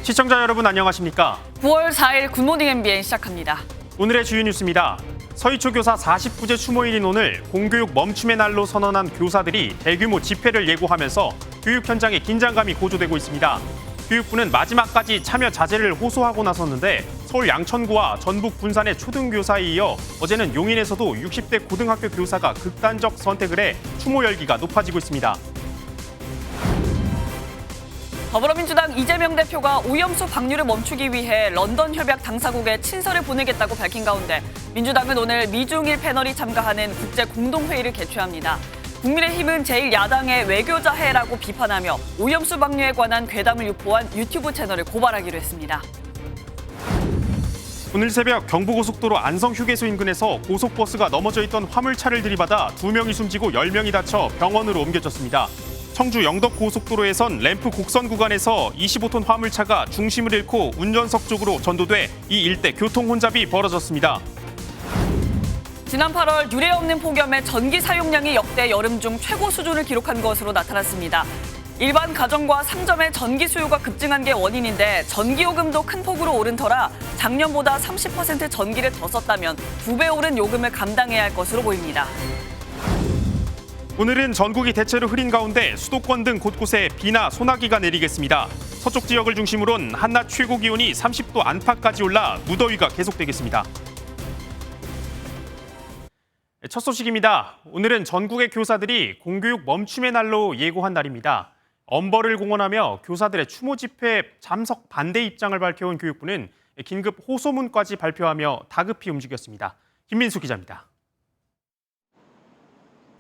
시청자 여러분 안녕하십니까? 9월 4일 굿모닝 MBN 시작합니다. 오늘의 주요 뉴스입니다. 서희초 교사 49제 추모일인 오늘 공교육 멈춤의 날로 선언한 교사들이 대규모 집회를 예고하면서 교육 현장에 긴장감이 고조되고 있습니다. 교육부는 마지막까지 참여 자제를 호소하고 나섰는데 서울 양천구와 전북 군산의 초등교사에 이어 어제는 용인에서도 60대 고등학교 교사가 극단적 선택을 해 추모 열기가 높아지고 있습니다. 더불어민주당 이재명 대표가 오염수 방류를 멈추기 위해 런던 협약 당사국에 친서를 보내겠다고 밝힌 가운데 민주당은 오늘 미중일 패널이 참가하는 국제 공동회의를 개최합니다. 국민의힘은 제1야당의 외교자해라고 비판하며 오염수 방류에 관한 괴담을 유포한 유튜브 채널을 고발하기로 했습니다. 오늘 새벽 경부고속도로 안성휴게소 인근에서 고속버스가 넘어져 있던 화물차를 들이받아 2명이 숨지고 10명이 다쳐 병원으로 옮겨졌습니다. 청주 영덕고속도로에선 램프 곡선 구간에서 25톤 화물차가 중심을 잃고 운전석 쪽으로 전도돼 이 일대 교통 혼잡이 벌어졌습니다. 지난 8월 유례 없는 폭염에 전기 사용량이 역대 여름 중 최고 수준을 기록한 것으로 나타났습니다. 일반 가정과 상점의 전기 수요가 급증한 게 원인인데 전기요금도 큰 폭으로 오른 터라 작년보다 30% 전기를 더 썼다면 2배 오른 요금을 감당해야 할 것으로 보입니다. 오늘은 전국이 대체로 흐린 가운데 수도권 등 곳곳에 비나 소나기가 내리겠습니다. 서쪽 지역을 중심으론 한낮 최고 기온이 30도 안팎까지 올라 무더위가 계속되겠습니다. 첫 소식입니다. 오늘은 전국의 교사들이 공교육 멈춤의 날로 예고한 날입니다. 엄벌을 공언하며 교사들의 추모 집회 참석 반대 입장을 밝혀온 교육부는 긴급 호소문까지 발표하며 다급히 움직였습니다. 김민수 기자입니다.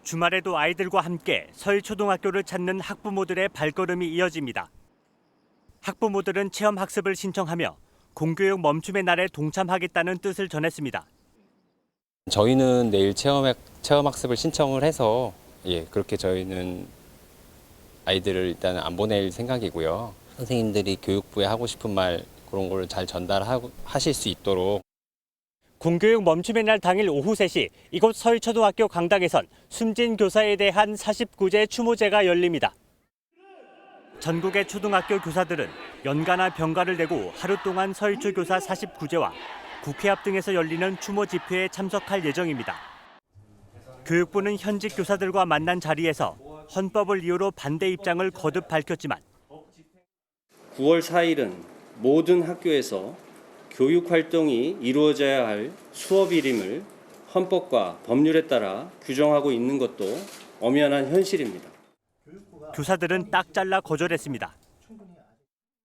주말에도 아이들과 함께 서울초등학교를 찾는 학부모들의 발걸음이 이어집니다. 학부모들은 체험학습을 신청하며 공교육 멈춤의 날에 동참하겠다는 뜻을 전했습니다. 저희는 내일 체험학습을 신청을 해서 그렇게 저희는 아이들을 일단 안 보낼 생각이고요. 선생님들이 교육부에 하고 싶은 말 그런 걸 잘 전달하실 수 있도록 공교육 멈춤의 날 당일 오후 3시 이곳 서울초등학교 강당에선 숨진 교사에 대한 49제 추모제가 열립니다. 전국의 초등학교 교사들은 연가나 병가를 내고 하루 동안 서울초 교사 49제와 국회 앞 등에서 열리는 추모 집회에 참석할 예정입니다. 교육부는 현직 교사들과 만난 자리에서 헌법을 이유로 반대 입장을 거듭 밝혔지만 9월 4일은 모든 학교에서 교육 활동이 이루어져야 할 수업일임을 헌법과 법률에 따라 규정하고 있는 것도 엄연한 현실입니다. 교사들은 딱 잘라 거절했습니다.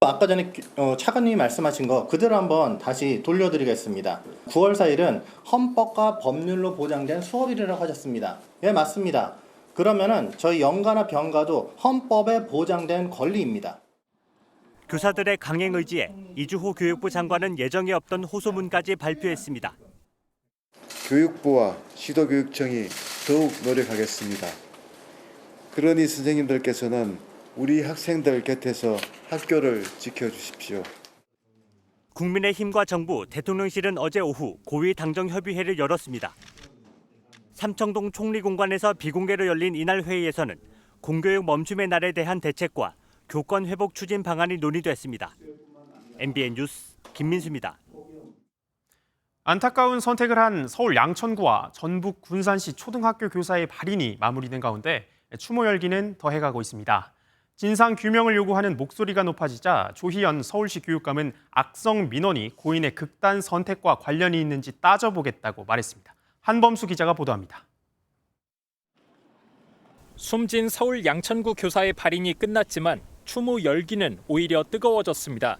아까 전에 차관님이 말씀하신 거 그대로 한번 다시 돌려드리겠습니다. 9월 4일은 헌법과 법률로 보장된 수업일이라고 하셨습니다. 예, 맞습니다. 그러면은 저희 연가나 병가도 헌법에 보장된 권리입니다. 교사들의 강행 의지에 이주호 교육부 장관은 예정에 없던 호소문까지 발표했습니다. 교육부와 시도교육청이 더욱 노력하겠습니다. 그러니 선생님들께서는 우리 학생들 곁에서 학교를 지켜주십시오. 국민의힘과 정부, 대통령실은 어제 오후 고위당정협의회를 열었습니다. 삼청동 총리공관에서 비공개로 열린 이날 회의에서는 공교육 멈춤의 날에 대한 대책과 교권 회복 추진 방안이 논의됐습니다. MBN 뉴스 김민수입니다. 안타까운 선택을 한 서울 양천구와 전북 군산시 초등학교 교사의 발인이 마무리된 가운데 추모 열기는 더해가고 있습니다. 진상 규명을 요구하는 목소리가 높아지자 조희연 서울시 교육감은 악성 민원이 고인의 극단 선택과 관련이 있는지 따져보겠다고 말했습니다. 한범수 기자가 보도합니다. 숨진 서울 양천구 교사의 발인이 끝났지만 추모 열기는 오히려 뜨거워졌습니다.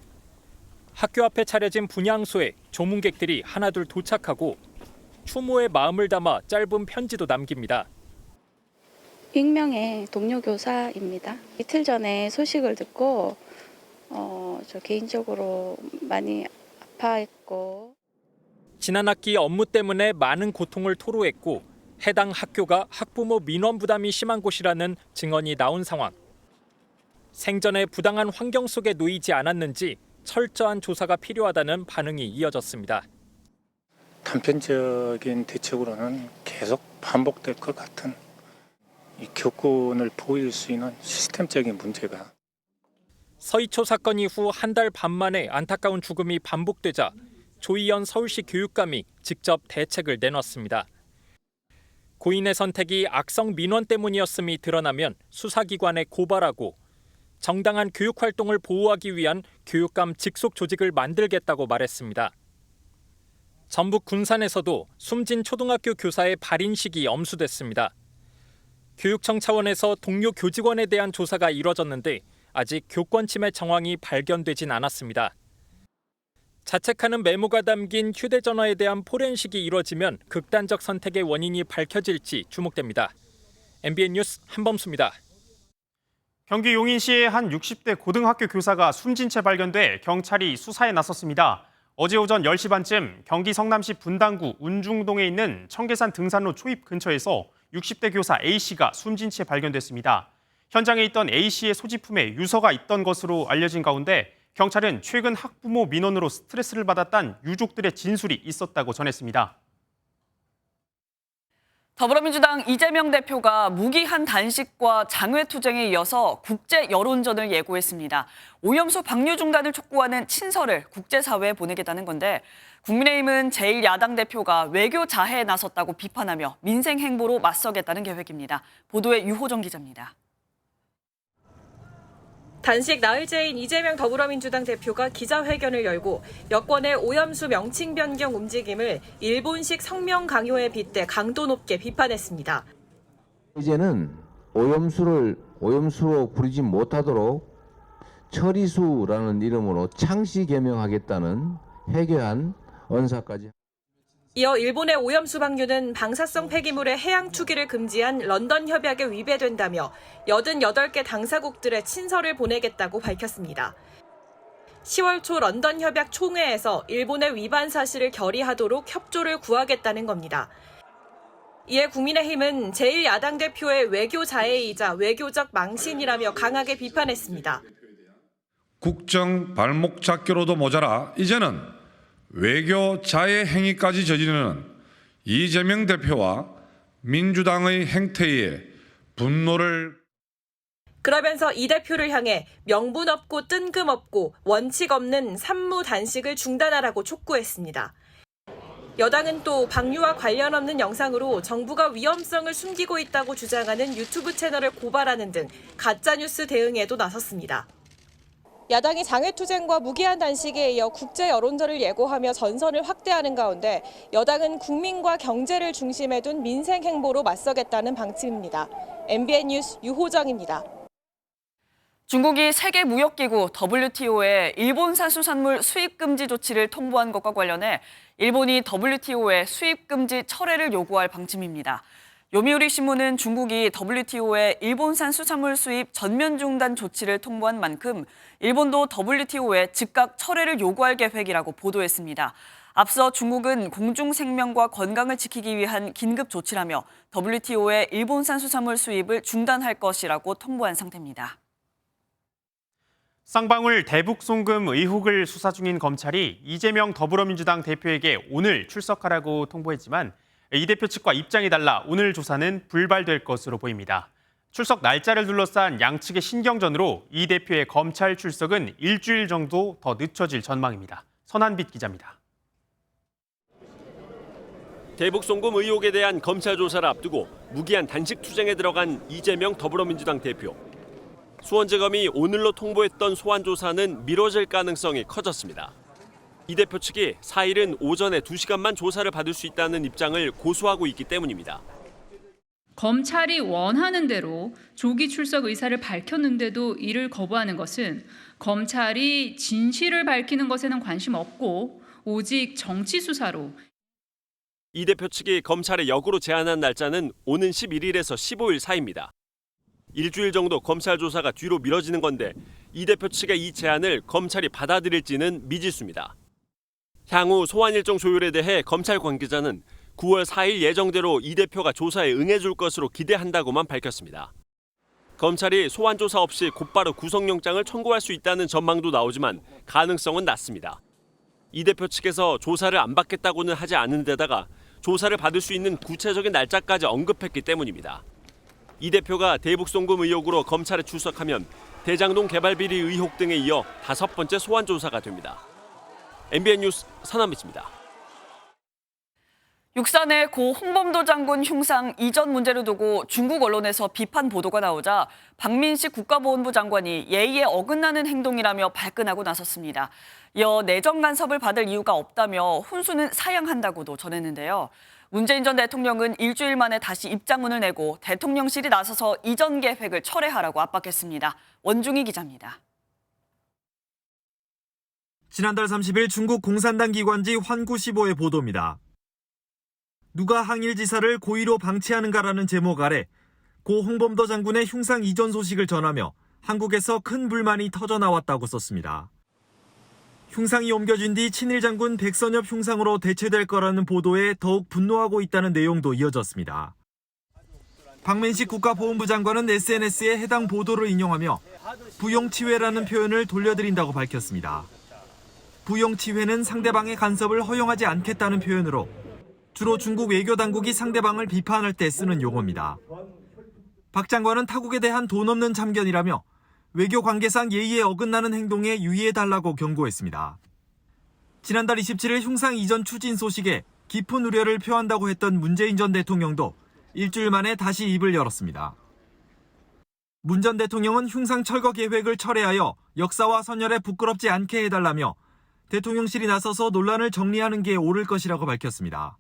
학교 앞에 차려진 분향소에 조문객들이 하나둘 도착하고 추모의 마음을 담아 짧은 편지도 남깁니다. 익명의 동료 교사입니다. 이틀 전에 소식을 듣고 저 개인적으로 많이 아파했고 지난 학기 업무 때문에 많은 고통을 토로했고 해당 학교가 학부모 민원 부담이 심한 곳이라는 증언이 나온 상황. 생전에 부당한 환경 속에 놓이지 않았는지 철저한 조사가 필요하다는 반응이 이어졌습니다. 단편적인 대책으로는 계속 반복될 것 같은 이 교권을 보일 수 있는 시스템적인 문제가 서희초 사건 이후 한 달 반 만에 안타까운 죽음이 반복되자 조희연 서울시 교육감이 직접 대책을 내놨습니다. 고인의 선택이 악성 민원 때문이었음이 드러나면 수사기관에 고발하고 정당한 교육활동을 보호하기 위한 교육감 직속 조직을 만들겠다고 말했습니다. 전북 군산에서도 숨진 초등학교 교사의 발인식이 엄수됐습니다. 교육청 차원에서 동료 교직원에 대한 조사가 이뤄졌는데 아직 교권 침해 정황이 발견되진 않았습니다. 자책하는 메모가 담긴 휴대전화에 대한 포렌식이 이뤄지면 극단적 선택의 원인이 밝혀질지 주목됩니다. MBN 뉴스 한범수입니다. 경기 용인시의 한 60대 고등학교 교사가 숨진 채 발견돼 경찰이 수사에 나섰습니다. 어제 오전 10시 반쯤 경기 성남시 분당구 운중동에 있는 청계산 등산로 초입 근처에서 60대 교사 A씨가 숨진 채 발견됐습니다. 현장에 있던 A씨의 소지품에 유서가 있던 것으로 알려진 가운데 경찰은 최근 학부모 민원으로 스트레스를 받았다는 유족들의 진술이 있었다고 전했습니다. 더불어민주당 이재명 대표가 무기한 단식과 장외투쟁에 이어서 국제 여론전을 예고했습니다. 오염수 방류 중단을 촉구하는 친서를 국제사회에 보내겠다는 건데 국민의힘은 제1야당 대표가 외교 자해에 나섰다고 비판하며 민생 행보로 맞서겠다는 계획입니다. 보도에 유호정 기자입니다. 단식 나흘째인 이재명 더불어민주당 대표가 기자회견을 열고 여권의 오염수 명칭 변경 움직임을 일본식 성명 강요에 빗대 강도 높게 비판했습니다. 이제는 오염수로 부르지 못하도록 처리수라는 이름으로 창시 개명하겠다는 해괴한 언사까지. 이어 일본의 오염수 방류는 방사성 폐기물의 해양 투기를 금지한 런던 협약에 위배된다며 88개 당사국들의 친서를 보내겠다고 밝혔습니다. 10월 초 런던 협약 총회에서 일본의 위반 사실을 결의하도록 협조를 구하겠다는 겁니다. 이에 국민의힘은 제1야당 대표의 외교 자해이자 외교적 망신이라며 강하게 비판했습니다. 국정 발목 잡기로도 모자라 이제는 외교 자해 행위까지 저지르는 이재명 대표와 민주당의 행태에 분노를. 그러면서 이 대표를 향해 명분 없고 뜬금없고 원칙 없는 산무 단식을 중단하라고 촉구했습니다. 여당은 또 방류와 관련 없는 영상으로 정부가 위험성을 숨기고 있다고 주장하는 유튜브 채널을 고발하는 등 가짜뉴스 대응에도 나섰습니다. 야당이 장외투쟁과 무기한 단식에 이어 국제 여론전을 예고하며 전선을 확대하는 가운데 여당은 국민과 경제를 중심에 둔 민생 행보로 맞서겠다는 방침입니다. MBN 뉴스 유호정입니다. 중국이 세계무역기구 WTO에 일본산 수산물 수입 금지 조치를 통보한 것과 관련해 일본이 WTO에 수입 금지 철회를 요구할 방침입니다. 요미우리 신문은 중국이 WTO에 일본산 수산물 수입 전면 중단 조치를 통보한 만큼 일본도 WTO에 즉각 철회를 요구할 계획이라고 보도했습니다. 앞서 중국은 공중 생명과 건강을 지키기 위한 긴급 조치라며 WTO에 일본산 수산물 수입을 중단할 것이라고 통보한 상태입니다. 쌍방울 대북 송금 의혹을 수사 중인 검찰이 이재명 더불어민주당 대표에게 오늘 출석하라고 통보했지만 이 대표 측과 입장이 달라 오늘 조사는 불발될 것으로 보입니다. 출석 날짜를 둘러싼 양측의 신경전으로 이 대표의 검찰 출석은 일주일 정도 더 늦춰질 전망입니다. 선한빛 기자입니다. 대북 송금 의혹에 대한 검찰 조사를 앞두고 무기한 단식 투쟁에 들어간 이재명 더불어민주당 대표. 수원지검이 오늘로 통보했던 소환 조사는 미뤄질 가능성이 커졌습니다. 이 대표 측이 4일은 오전에 2시간만 조사를 받을 수 있다는 입장을 고수하고 있기 때문입니다. 검찰이 원하는 대로 조기 출석 의사를 밝혔는데도 이를 거부하는 것은 검찰이 진실을 밝히는 것에는 관심 없고 오직 정치 수사로. 이 대표 측이 검찰에 역으로 제안한 날짜는 오는 11일에서 15일 사이입니다. 일주일 정도 검찰 조사가 뒤로 미뤄지는 건데 이 대표 측의 이 제안을 검찰이 받아들일지는 미지수입니다. 향후 소환 일정 조율에 대해 검찰 관계자는 9월 4일 예정대로 이 대표가 조사에 응해줄 것으로 기대한다고만 밝혔습니다. 검찰이 소환 조사 없이 곧바로 구속영장을 청구할 수 있다는 전망도 나오지만 가능성은 낮습니다. 이 대표 측에서 조사를 안 받겠다고는 하지 않은 데다가 조사를 받을 수 있는 구체적인 날짜까지 언급했기 때문입니다. 이 대표가 대북 송금 의혹으로 검찰에 출석하면 대장동 개발 비리 의혹 등에 이어 5번째 소환 조사가 됩니다. MBN 뉴스 서남미입니다. 육산의 고 홍범도 장군 흉상 이전 문제를 두고 중국 언론에서 비판 보도가 나오자 박민식 국가보훈부 장관이 예의에 어긋나는 행동이라며 발끈하고 나섰습니다. 이어 내정 간섭을 받을 이유가 없다며 훈수는 사양한다고도 전했는데요. 문재인 전 대통령은 일주일 만에 다시 입장문을 내고 대통령실이 나서서 이전 계획을 철회하라고 압박했습니다. 원중희 기자입니다. 지난달 30일 중국 공산당 기관지 환구시보의 보도입니다. 누가 항일지사를 고의로 방치하는가라는 제목 아래 고 홍범도 장군의 흉상 이전 소식을 전하며 한국에서 큰 불만이 터져나왔다고 썼습니다. 흉상이 옮겨진 뒤 친일 장군 백선엽 흉상으로 대체될 거라는 보도에 더욱 분노하고 있다는 내용도 이어졌습니다. 박민식 국가보훈부 장관은 SNS에 해당 보도를 인용하며 부용치회라는 표현을 돌려드린다고 밝혔습니다. 부용치회는 상대방의 간섭을 허용하지 않겠다는 표현으로 주로 중국 외교당국이 상대방을 비판할 때 쓰는 용어입니다. 박 장관은 타국에 대한 돈 없는 참견이라며 외교 관계상 예의에 어긋나는 행동에 유의해달라고 경고했습니다. 지난달 27일 흉상 이전 추진 소식에 깊은 우려를 표한다고 했던 문재인 전 대통령도 일주일 만에 다시 입을 열었습니다. 문 전 대통령은 흉상 철거 계획을 철회하여 역사와 선열에 부끄럽지 않게 해달라며 대통령실이 나서서 논란을 정리하는 게 옳을 것이라고 밝혔습니다.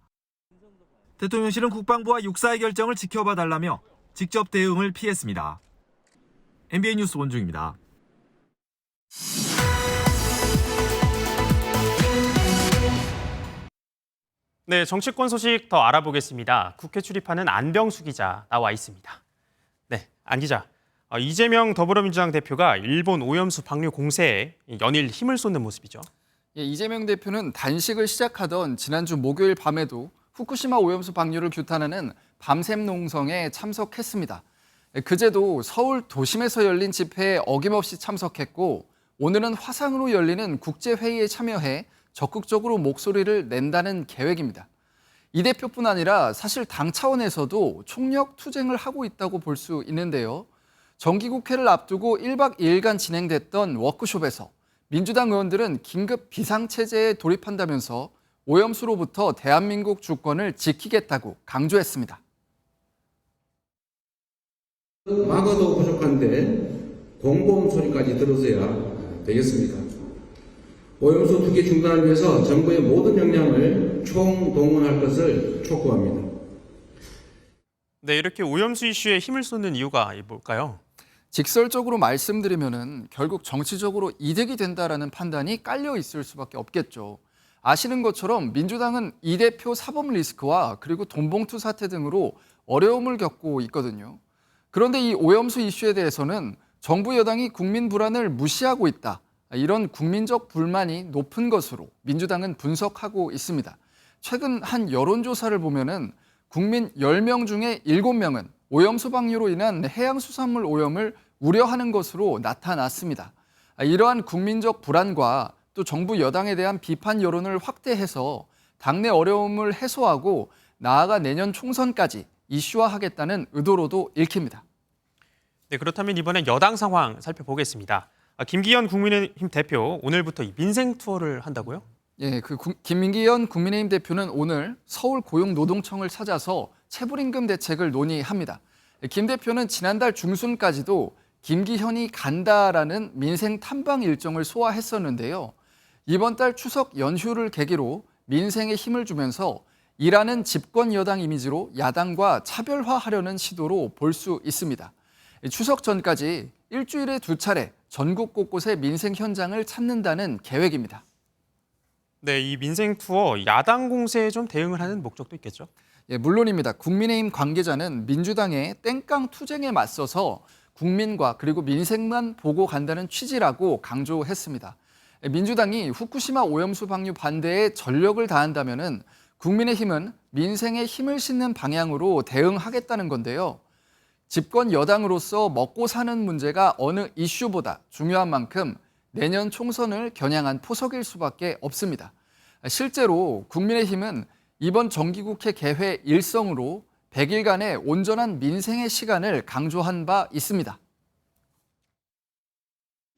대통령실은 국방부와 육사의 결정을 지켜봐달라며 직접 대응을 피했습니다. MBN 뉴스 원중입니다. 네, 정치권 소식 더 알아보겠습니다. 국회 출입하는 안병수 기자 나와 있습니다. 네, 안 기자. 이재명 더불어민주당 대표가 일본 오염수 방류 공세에 연일 힘을 쏟는 모습이죠. 예, 이재명 대표는 단식을 시작하던 지난주 목요일 밤에도 후쿠시마 오염수 방류를 규탄하는 밤샘 농성에 참석했습니다. 그제도 서울 도심에서 열린 집회에 어김없이 참석했고 오늘은 화상으로 열리는 국제회의에 참여해 적극적으로 목소리를 낸다는 계획입니다. 이 대표뿐 아니라 사실 당 차원에서도 총력 투쟁을 하고 있다고 볼 수 있는데요. 정기국회를 앞두고 1박 2일간 진행됐던 워크숍에서 민주당 의원들은 긴급 비상체제에 돌입한다면서 오염수로부터 대한민국 주권을 지키겠다고 강조했습니다. 막아도 부족한데 공범 소리까지 들어서야 되겠습니까? 오염수 투기 중단을 위해서 정부의 모든 역량을 총동원할 것을 촉구합니다. 네, 이렇게 오염수 이슈에 힘을 쏟는 이유가 뭘까요? 직설적으로 말씀드리면은 결국 정치적으로 이득이 된다라는 판단이 깔려 있을 수밖에 없겠죠. 아시는 것처럼 민주당은 이 대표 사법 리스크와 그리고 돈봉투 사태 등으로 어려움을 겪고 있거든요. 그런데 이 오염수 이슈에 대해서는 정부 여당이 국민 불안을 무시하고 있다. 이런 국민적 불만이 높은 것으로 민주당은 분석하고 있습니다. 최근 한 여론조사를 보면은 국민 10명 중에 7명은 오염수 방류로 인한 해양수산물 오염을 우려하는 것으로 나타났습니다. 이러한 국민적 불안과 또 정부 여당에 대한 비판 여론을 확대해서 당내 어려움을 해소하고 나아가 내년 총선까지 이슈화하겠다는 의도로도 읽힙니다. 네, 그렇다면 이번엔 여당 상황 살펴보겠습니다. 김기현 국민의힘 대표 오늘부터 민생 투어를 한다고요? 예, 김기현 국민의힘 대표는 오늘 서울 고용노동청을 찾아서 체불임금 대책을 논의합니다. 김 대표는 지난달 중순까지도 김기현이 간다라는 민생 탐방 일정을 소화했었는데요. 이번 달 추석 연휴를 계기로 민생에 힘을 주면서 일하는 집권 여당 이미지로 야당과 차별화하려는 시도로 볼 수 있습니다. 추석 전까지 일주일에 2차례 전국 곳곳의 민생 현장을 찾는다는 계획입니다. 네, 이 민생 투어 야당 공세에 좀 대응을 하는 목적도 있겠죠? 예, 물론입니다. 국민의힘 관계자는 민주당의 땡깡 투쟁에 맞서서 국민과 그리고 민생만 보고 간다는 취지라고 강조했습니다. 민주당이 후쿠시마 오염수 방류 반대에 전력을 다한다면은 국민의힘은 민생에 힘을 싣는 방향으로 대응하겠다는 건데요. 집권 여당으로서 먹고 사는 문제가 어느 이슈보다 중요한 만큼 내년 총선을 겨냥한 포석일 수밖에 없습니다. 실제로 국민의힘은 이번 정기국회 개회 일성으로 100일간의 온전한 민생의 시간을 강조한 바 있습니다.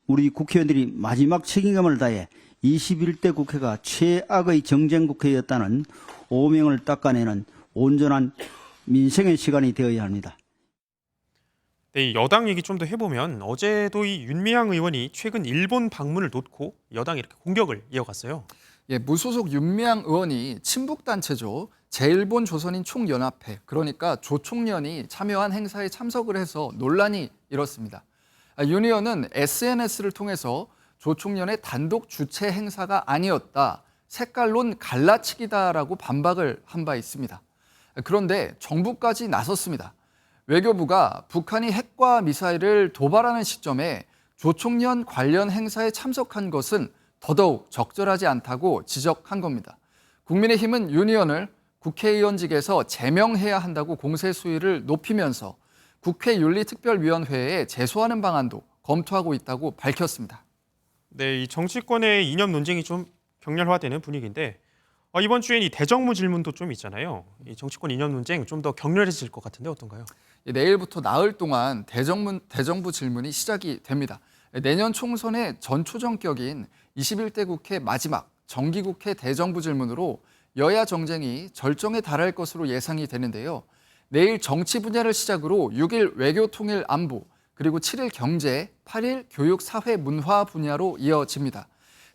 우리 국회의원들이 마지막 책임감을 다해 21대 국회가 최악의 정쟁 국회였다는 오명을 닦아내는 온전한 민생의 시간이 되어야 합니다. 네, 이 여당 얘기 좀 더 해보면 어제도 이 윤미향 의원이 최근 일본 방문을 놓고 여당이 이렇게 공격을 이어갔어요. 예, 무소속 윤미향 의원이 친북단체죠. 제일본 조선인 총연합회, 그러니까 조총련이 참여한 행사에 참석을 해서 논란이 일었습니다. 윤 의원은 SNS를 통해서 조총련의 단독 주최 행사가 아니었다, 색깔론 갈라치기다라고 반박을 한 바 있습니다. 그런데 정부까지 나섰습니다. 외교부가 북한이 핵과 미사일을 도발하는 시점에 조총련 관련 행사에 참석한 것은 더더욱 적절하지 않다고 지적한 겁니다. 국민의힘은 윤 의원을 국회의원직에서 제명해야 한다고 공세 수위를 높이면서 국회윤리특별위원회에 제소하는 방안도 검토하고 있다고 밝혔습니다. 네, 이 정치권의 이념 논쟁이 좀 격렬화되는 분위기인데 이번 주엔 이 대정부 질문도 좀 있잖아요. 이 정치권 이념 논쟁 좀 더 격렬해질 것 같은데 어떤가요? 내일부터 나흘 동안 대정부 질문이 시작이 됩니다. 내년 총선의 전초전격인 21대 국회 마지막 정기국회 대정부 질문으로 여야 정쟁이 절정에 달할 것으로 예상이 되는데요. 내일 정치 분야를 시작으로 6일 외교통일 안보, 그리고 7일 경제, 8일 교육, 사회, 문화 분야로 이어집니다.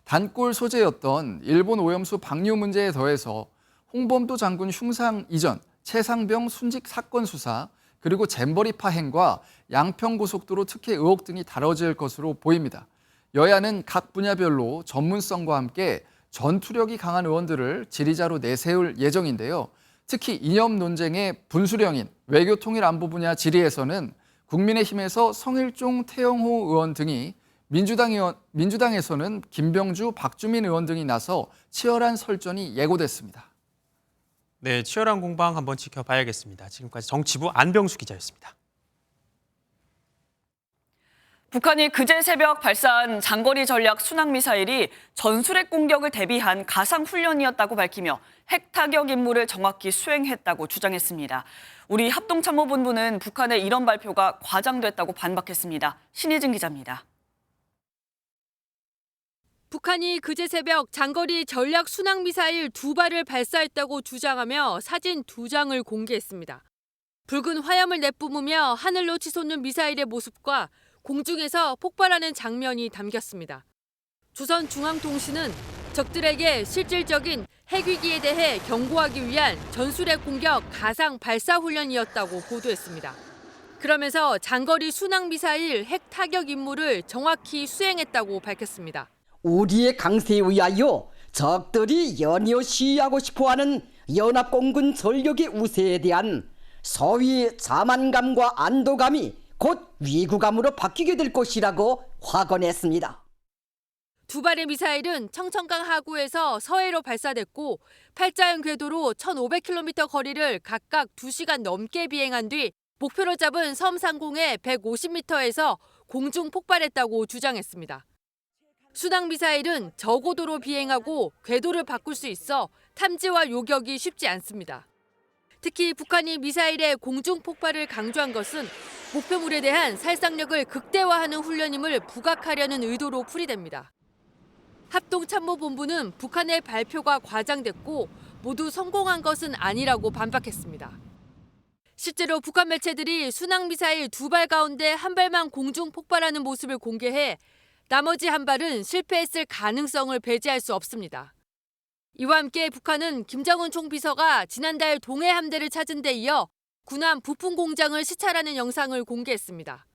단골 소재였던 일본 오염수 방류 문제에 더해서 홍범도 장군 흉상 이전, 최상병 순직 사건 수사, 그리고 잼버리 파행과 양평고속도로 특혜 의혹 등이 다뤄질 것으로 보입니다. 여야는 각 분야별로 전문성과 함께 전투력이 강한 의원들을 지리자로 내세울 예정인데요. 특히 이념 논쟁의 분수령인 외교통일 안보 분야 질의에서는 국민의힘에서 성일종, 태영호 의원 등이, 민주당에서는 김병주, 박주민 의원 등이 나서 치열한 설전이 예고됐습니다. 네, 치열한 공방 한번 지켜봐야겠습니다. 지금까지 정치부 안병수 기자였습니다. 북한이 그제 새벽 발사한 장거리 전략 순항미사일이 전술핵 공격을 대비한 가상훈련이었다고 밝히며 핵 타격 임무를 정확히 수행했다고 주장했습니다. 우리 합동참모본부는 북한의 이런 발표가 과장됐다고 반박했습니다. 신희진 기자입니다. 북한이 그제 새벽 장거리 전략 순항미사일 2발을 발사했다고 주장하며 사진 2장을 공개했습니다. 붉은 화염을 내뿜으며 하늘로 치솟는 미사일의 모습과 공중에서 폭발하는 장면이 담겼습니다. 조선중앙통신은 적들에게 실질적인 핵위기에 대해 경고하기 위한 전술핵 공격 가상 발사 훈련이었다고 보도했습니다. 그러면서 장거리 순항미사일 핵 타격 임무를 정확히 수행했다고 밝혔습니다. 우리의 강세에 의하여 적들이 연이어 시위하고 싶어하는 연합공군 전력의 우세에 대한 서위의 자만감과 안도감이 곧 위구감으로 바뀌게 될 것이라고 확언했습니다. 2발의 미사일은 청천강 하구에서 서해로 발사됐고 팔자형 궤도로 1,500km 거리를 각각 2시간 넘게 비행한 뒤 목표로 잡은 섬 상공의 150m에서 공중 폭발했다고 주장했습니다. 순항미사일은 저고도로 비행하고 궤도를 바꿀 수 있어 탐지와 요격이 쉽지 않습니다. 특히 북한이 미사일의 공중 폭발을 강조한 것은 목표물에 대한 살상력을 극대화하는 훈련임을 부각하려는 의도로 풀이됩니다. 합동참모본부는 북한의 발표가 과장됐고 모두 성공한 것은 아니라고 반박했습니다. 실제로 북한 매체들이 순항미사일 2발 가운데 한 발만 공중 폭발하는 모습을 공개해 나머지 한 발은 실패했을 가능성을 배제할 수 없습니다. 이와 함께 북한은 김정은 총비서가 지난달 동해 함대를 찾은 데 이어 군함 부품 공장을 시찰하는 영상을 공개했습니다.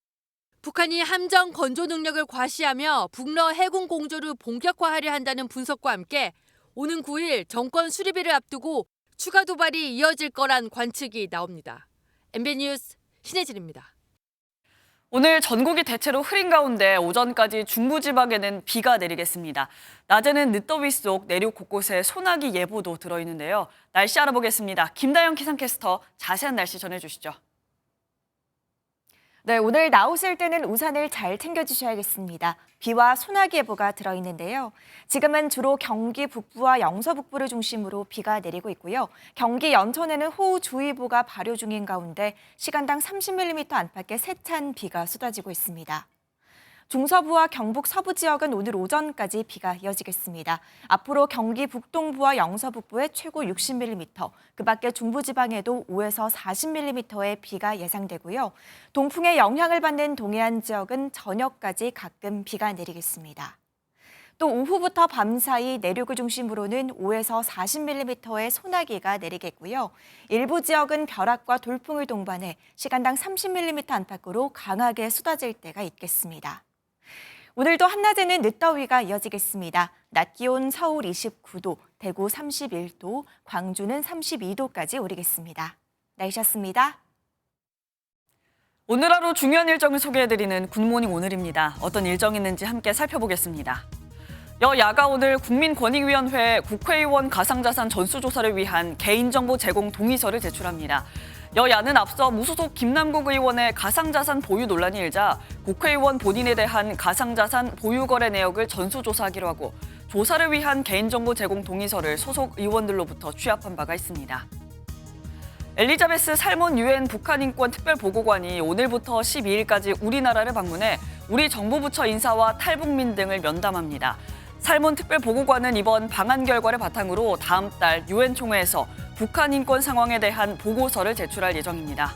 북한이 함정 건조 능력을 과시하며 북러 해군 공조를 본격화하려 한다는 분석과 함께 오는 9일 정권 수립일을 앞두고 추가 도발이 이어질 거란 관측이 나옵니다. MBN 뉴스 신혜진입니다. 오늘 전국이 대체로 흐린 가운데 오전까지 중부지방에는 비가 내리겠습니다. 낮에는 늦더위 속 내륙 곳곳에 소나기 예보도 들어있는데요. 날씨 알아보겠습니다. 김다영 기상캐스터 자세한 날씨 전해주시죠. 네, 오늘 나오실 때는 우산을 잘 챙겨주셔야겠습니다. 비와 소나기 예보가 들어있는데요. 지금은 주로 경기 북부와 영서 북부를 중심으로 비가 내리고 있고요. 경기 연천에는 호우주의보가 발효 중인 가운데 시간당 30mm 안팎의 세찬 비가 쏟아지고 있습니다. 중서부와 경북 서부 지역은 오늘 오전까지 비가 이어지겠습니다. 앞으로 경기 북동부와 영서북부에 최고 60mm, 그 밖에 중부지방에도 5에서 40mm의 비가 예상되고요. 동풍의 영향을 받는 동해안 지역은 저녁까지 가끔 비가 내리겠습니다. 또 오후부터 밤 사이 내륙을 중심으로는 5에서 40mm의 소나기가 내리겠고요. 일부 지역은 벼락과 돌풍을 동반해 시간당 30mm 안팎으로 강하게 쏟아질 때가 있겠습니다. 오늘도 한낮에는 늦더위가 이어지겠습니다. 낮 기온 서울 29도, 대구 31도, 광주는 32도까지 오르겠습니다. 날씨였습니다. 오늘 하루 중요한 일정을 소개해드리는 굿모닝 오늘입니다. 어떤 일정이 있는지 함께 살펴보겠습니다. 여야가 오늘 국민권익위원회에 국회의원 가상자산 전수조사를 위한 개인정보 제공 동의서를 제출합니다. 여야는 앞서 무소속 김남국 의원의 가상자산 보유 논란이 일자 국회의원 본인에 대한 가상자산 보유 거래 내역을 전수조사하기로 하고 조사를 위한 개인정보 제공 동의서를 소속 의원들로부터 취합한 바가 있습니다. 엘리자베스 살몬 유엔 북한인권 특별보고관이 오늘부터 12일까지 우리나라를 방문해 우리 정보부처 인사와 탈북민 등을 면담합니다. 살몬 특별보고관은 이번 방한 결과를 바탕으로 다음 달 유엔 총회에서 북한 인권 상황에 대한 보고서를 제출할 예정입니다.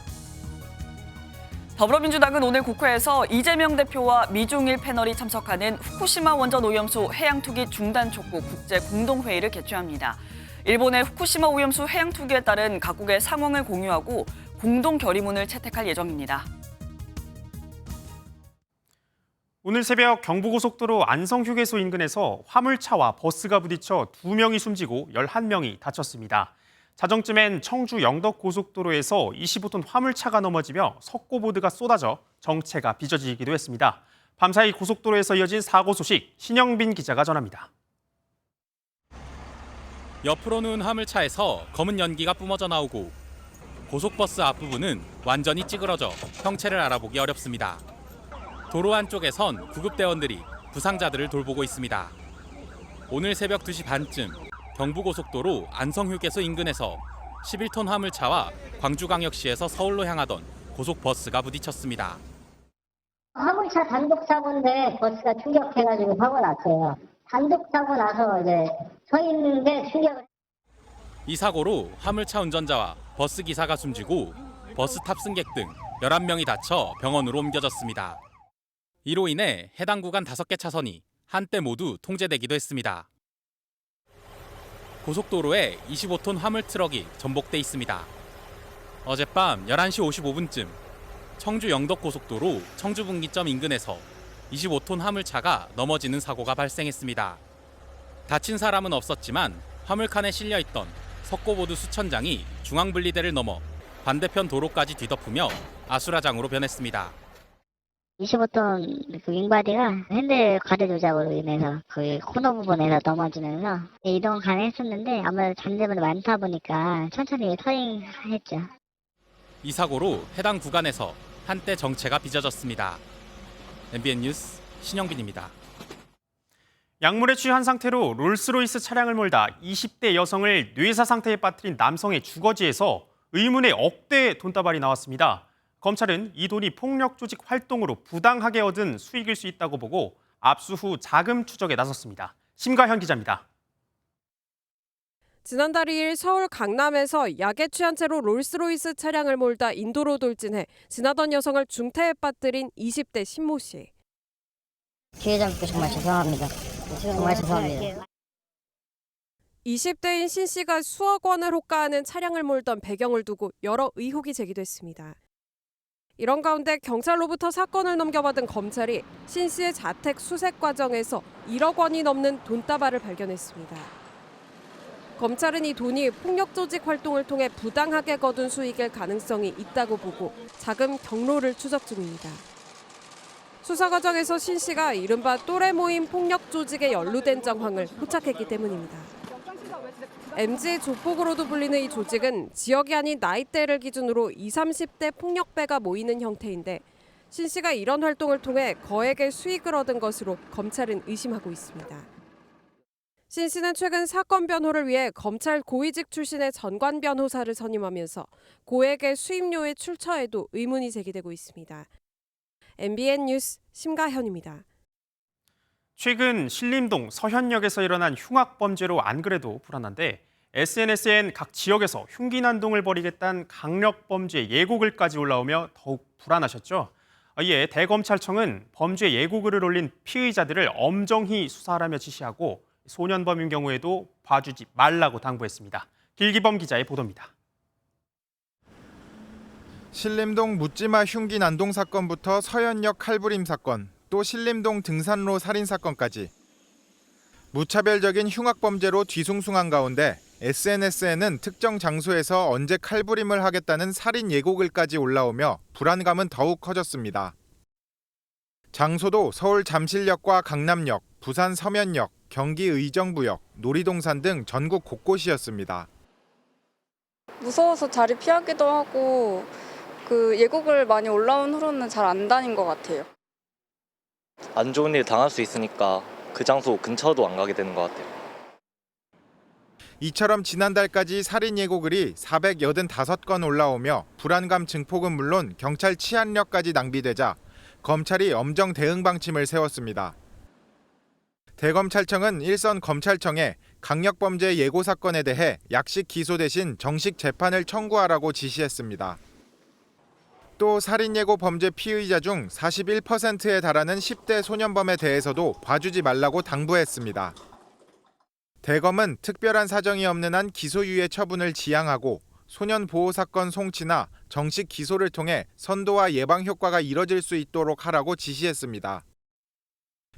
더불어민주당은 오늘 국회에서 이재명 대표와 미중일 패널이 참석하는 후쿠시마 원전 오염수 해양 투기 중단 촉구 국제 공동회의를 개최합니다. 일본의 후쿠시마 오염수 해양 투기에 따른 각국의 상황을 공유하고 공동 결의문을 채택할 예정입니다. 오늘 새벽 경부고속도로 안성휴게소 인근에서 화물차와 버스가 부딪혀 2명이 숨지고 11명이 다쳤습니다. 자정쯤엔 청주 영덕고속도로에서 25톤 화물차가 넘어지며 석고보드가 쏟아져 정체가 빚어지기도 했습니다. 밤사이 고속도로에서 이어진 사고 소식 신영빈 기자가 전합니다. 옆으로 누운 화물차에서 검은 연기가 뿜어져 나오고 고속버스 앞부분은 완전히 찌그러져 형체를 알아보기 어렵습니다. 도로 한쪽에선 구급대원들이 부상자들을 돌보고 있습니다. 오늘 새벽 2시 반쯤 경부고속도로 안성휴게소 인근에서 11톤 화물차와 광주광역시에서 서울로 향하던 고속버스가 부딪혔습니다. 화물차 단독 사고인데 버스가 충격해가지고 사고 났어요. 단독 사고 나서 이제 서 있는데 충격을. 이 사고로 화물차 운전자와 버스 기사가 숨지고 버스 탑승객 등 11명이 다쳐 병원으로 옮겨졌습니다. 이로 인해 해당 구간 5개 차선이 한때 모두 통제되기도 했습니다. 고속도로에 25톤 화물 트럭이 전복돼 있습니다. 어젯밤 11시 55분쯤 청주 영덕고속도로 청주분기점 인근에서 25톤 화물차가 넘어지는 사고가 발생했습니다. 다친 사람은 없었지만 화물칸에 실려있던 석고보드 수천 장이 중앙분리대를 넘어 반대편 도로까지 뒤덮으며 아수라장으로 변했습니다. 25톤 그 윙바디가 핸들 과대 조작으로 인해서 그 코너 부분에서 넘어지면서 이동 가능했었는데 아무래도 잠재분이 많다 보니까 천천히 터닝했죠. 이 사고로 해당 구간에서 한때 정체가 빚어졌습니다. MBN 뉴스 신영빈입니다. 약물에 취한 상태로 롤스로이스 차량을 몰다 20대 여성을 뇌사 상태에 빠뜨린 남성의 주거지에서 의문의 억대 돈다발이 나왔습니다. 검찰은 이 돈이 폭력 조직 활동으로 부당하게 얻은 수익일 수 있다고 보고 압수 후 자금 추적에 나섰습니다. 심가현 기자입니다. 지난달 2일 서울 강남에서 약에 취한 채로 롤스로이스 차량을 몰다 인도로 돌진해 지나던 여성을 중태에 빠뜨린 20대 신모 씨. 기회 잡고 정말 죄송합니다. 정말 죄송합니다. 20대인 신 씨가 수억 원을 호가하는 차량을 몰던 배경을 두고 여러 의혹이 제기됐습니다. 이런 가운데 경찰로부터 사건을 넘겨받은 검찰이 신 씨의 자택 수색 과정에서 1억 원이 넘는 돈다발을 발견했습니다. 검찰은 이 돈이 폭력 조직 활동을 통해 부당하게 거둔 수익일 가능성이 있다고 보고 자금 경로를 추적 중입니다. 수사 과정에서 신 씨가 이른바 또래 모임 폭력 조직에 연루된 정황을 포착했기 때문입니다. MG 조폭으로도 불리는 이 조직은 지역이 아닌 나이대를 기준으로 20, 30대 폭력배가 모이는 형태인데 신 씨가 이런 활동을 통해 거액의 수익을 얻은 것으로 검찰은 의심하고 있습니다. 신 씨는 최근 사건 변호를 위해 검찰 고위직 출신의 전관 변호사를 선임하면서 고액의 수임료의 출처에도 의문이 제기되고 있습니다. MBN 뉴스 심가현입니다. 최근 신림동 서현역에서 일어난 흉악 범죄로 안 그래도 불안한데 SNS엔 각 지역에서 흉기 난동을 벌이겠다는 강력 범죄 예고글까지 올라오며 더욱 불안하셨죠. 이에 대검찰청은 범죄 예고글을 올린 피의자들을 엄정히 수사하라며 지시하고 소년범인 경우에도 봐주지 말라고 당부했습니다. 길기범 기자의 보도입니다. 신림동 묻지마 흉기 난동 사건부터 서현역 칼부림 사건, 또 신림동 등산로 살인 사건까지 무차별적인 흉악 범죄로 뒤숭숭한 가운데 SNS에는 특정 장소에서 언제 칼부림을 하겠다는 살인 예고글까지 올라오며 불안감은 더욱 커졌습니다. 장소도 서울 잠실역과 강남역, 부산 서면역, 경기 의정부역, 놀이동산 등 전국 곳곳이었습니다. 무서워서 자리 피하기도 하고 그 예고글 많이 올라온 후로는 잘 안 다닌 것 같아요. 안 좋은 일 당할 수 있으니까 그 장소 근처도 안 가게 되는 것 같아요. 이처럼 지난달까지 살인 예고글이 485건 올라오며 불안감 증폭은 물론 경찰 치안력까지 낭비되자 검찰이 엄정 대응 방침을 세웠습니다. 대검찰청은 일선 검찰청에 강력범죄 예고 사건에 대해 약식 기소 대신 정식 재판을 청구하라고 지시했습니다. 또 살인 예고 범죄 피의자 중 41%에 달하는 10대 소년범에 대해서도 봐주지 말라고 당부했습니다. 대검은 특별한 사정이 없는 한 기소유예 처분을 지향하고 소년 보호 사건 송치나 정식 기소를 통해 선도와 예방 효과가 이뤄질 수 있도록 하라고 지시했습니다.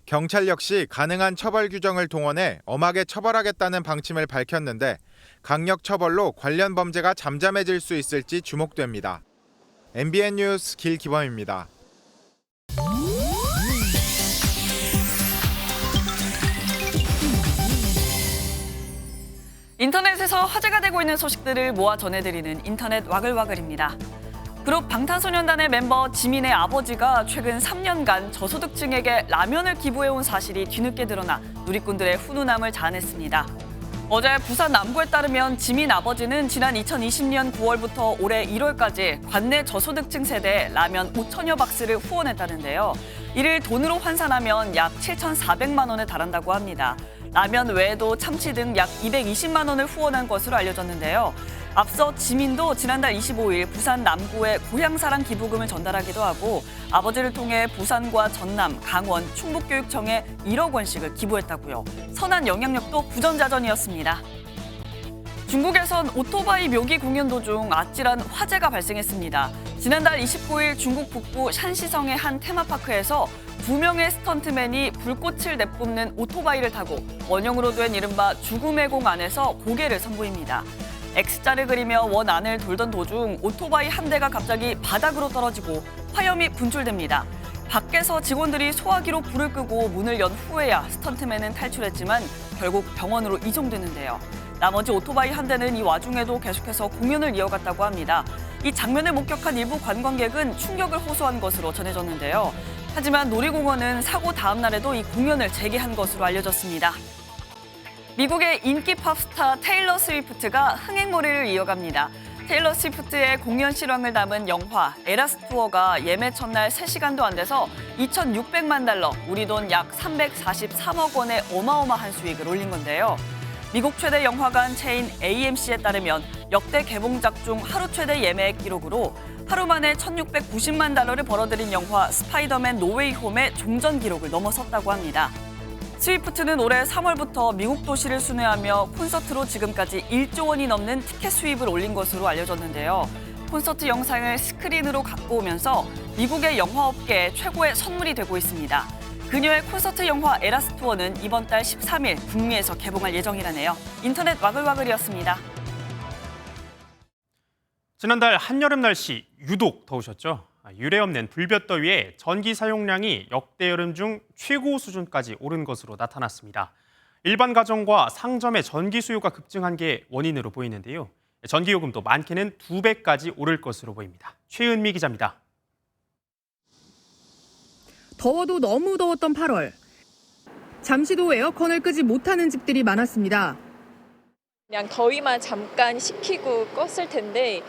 경찰 역시 가능한 처벌 규정을 동원해 엄하게 처벌하겠다는 방침을 밝혔는데 강력 처벌로 관련 범죄가 잠잠해질 수 있을지 주목됩니다. MBN 뉴스 길기범입니다. 인터넷에서 화제가 되고 있는 소식들을 모아 전해드리는 인터넷 와글와글입니다. 그룹 방탄소년단의 멤버 지민의 아버지가 최근 3년간 저소득층에게 라면을 기부해온 사실이 뒤늦게 드러나 누리꾼들의 훈훈함을 자아냈습니다. 어제 부산 남구에 따르면 지민 아버지는 지난 2020년 9월부터 올해 1월까지 관내 저소득층 세대에 라면 5천여 박스를 후원했다는데요. 이를 돈으로 환산하면 약 7,400만 원에 달한다고 합니다. 라면 외에도 참치 등 약 220만 원을 후원한 것으로 알려졌는데요. 앞서 지민도 지난달 25일 부산 남구에 고향사랑 기부금을 전달하기도 하고 아버지를 통해 부산과 전남, 강원, 충북교육청에 1억 원씩을 기부했다고요. 선한 영향력도 부전자전이었습니다. 중국에선 오토바이 묘기 공연 도중 아찔한 화재가 발생했습니다. 지난달 29일 중국 북부 샨시성의 한 테마파크에서 2명의 스턴트맨이 불꽃을 내뿜는 오토바이를 타고 원형으로 된 이른바 죽음의 공 안에서 고개를 선보입니다. X자를 그리며 원 안을 돌던 도중 오토바이 한 대가 갑자기 바닥으로 떨어지고 화염이 분출됩니다. 밖에서 직원들이 소화기로 불을 끄고 문을 연 후에야 스턴트맨은 탈출했지만 결국 병원으로 이송됐는데요. 나머지 오토바이 한 대는 이 와중에도 계속해서 공연을 이어갔다고 합니다. 이 장면을 목격한 일부 관광객은 충격을 호소한 것으로 전해졌는데요. 하지만 놀이공원은 사고 다음 날에도 이 공연을 재개한 것으로 알려졌습니다. 미국의 인기 팝스타 테일러 스위프트가 흥행몰이를 이어갑니다. 테일러 스위프트의 공연 실황을 담은 영화 에라스 투어가 예매 첫날 3시간도 안 돼서 2,600만 달러, 우리 돈 약 343억 원의 어마어마한 수익을 올린 건데요. 미국 최대 영화관 체인 AMC에 따르면 역대 개봉작 중 하루 최대 예매액 기록으로 하루 만에 1,690만 달러를 벌어들인 영화 스파이더맨 노웨이 홈의 종전 기록을 넘어섰다고 합니다. 스위프트는 올해 3월부터 미국 도시를 순회하며 콘서트로 지금까지 1조 원이 넘는 티켓 수입을 올린 것으로 알려졌는데요. 콘서트 영상을 스크린으로 갖고 오면서 미국의 영화업계에 최고의 선물이 되고 있습니다. 그녀의 콘서트 영화 에라스 투어는 이번 달 13일 북미에서 개봉할 예정이라네요. 인터넷 와글와글이었습니다. 지난달 한여름 날씨 유독 더우셨죠? 유례없는 불볕더위에 전기 사용량이 역대 여름 중 최고 수준까지 오른 것으로 나타났습니다. 일반 가정과 상점의 전기 수요가 급증한 게 원인으로 보이는데요. 전기요금도 많게는 2배까지 오를 것으로 보입니다. 최은미 기자입니다. 더워도 너무 더웠던 8월. 잠시도 에어컨을 끄지 못하는 집들이 많았습니다. 그냥 더위만 잠깐 식히고 껐을 텐데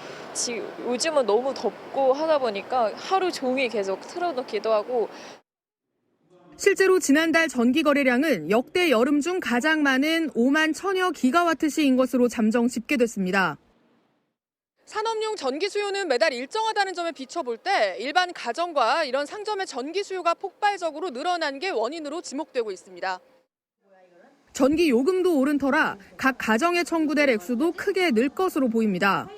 요즘은 너무 덥고 하다 보니까 하루 종일 계속 틀어놓기도 하고. 실제로 지난달 전기 거래량은 역대 여름 중 가장 많은 5만 1000여 기가와트시인 것으로 잠정 집계됐습니다. 산업용 전기 수요는 매달 일정하다는 점에 비춰볼 때 일반 가정과 이런 상점의 전기 수요가 폭발적으로 늘어난 게 원인으로 지목되고 있습니다. 전기 요금도 오른 터라 각 가정에 청구될 액수도 크게 늘 것으로 보입니다.